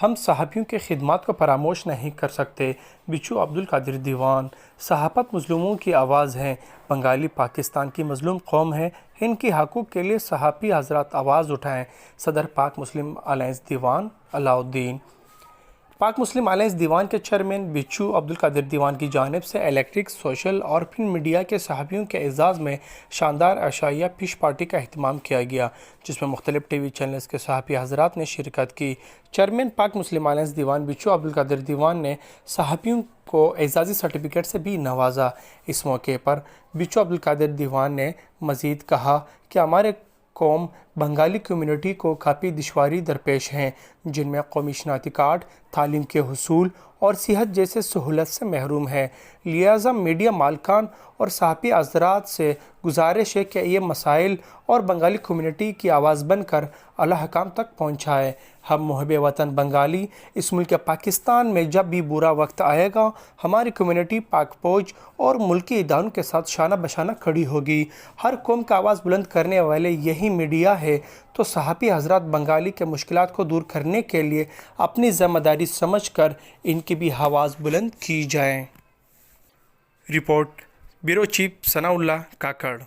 ہم صحافیوں کی خدمات کو فراموش نہیں کر سکتے۔ بچو عبد القادر دیوان صحافت مظلوموں کی آواز ہیں۔ بنگالی پاکستان کی مظلوم قوم ہے، ان کی حقوق کے لیے صحافی حضرات آواز اٹھائیں۔ صدر پاک مسلم الائنس دیوان علاء الدین۔ پاک مسلم الائنس دیوان کے چیئرمین بچو عبد القادر دیوان کی جانب سے الیکٹرک، سوشل اور پرنٹ میڈیا کے صحافیوں کے اعزاز میں شاندار عشائیہ پیش پارٹی کا اہتمام کیا گیا، جس میں مختلف ٹی وی چینلز کے صحافی حضرات نے شرکت کی۔ چیئرمین پاک مسلم الائنس دیوان بچو عبد القادر دیوان نے صحافیوں کو اعزازی سرٹیفکیٹ سے بھی نوازا۔ اس موقع پر بچو عبد القادر دیوان نے مزید کہا کہ ہمارے قوم بنگالی کمیونٹی کو کافی دشواری درپیش ہیں، جن میں قومی شناختی کارڈ، تعلیم کے حصول اور صحت جیسے سہولت سے محروم ہے۔ لہٰذا میڈیا مالکان اور صحافی حضرات سے گزارش ہے کہ یہ مسائل اور بنگالی کمیونٹی کی آواز بن کر اعلیٰ حکام تک پہنچائیں۔ ہم محب وطن بنگالی اس ملک پاکستان میں جب بھی برا وقت آئے گا، ہماری کمیونٹی پاک فوج اور ملکی اداروں کے ساتھ شانہ بشانہ کھڑی ہوگی۔ ہر قوم کا آواز بلند کرنے والے یہی میڈیا ہے، تو صحافی حضرات بنگالی کے مشکلات کو دور کرنے کے لیے اپنی ذمہ داری سمجھ کر ان کی بھی آواز بلند کی جائے۔ رپورٹ بیورو چیف ثناء اللہ کاکڑ۔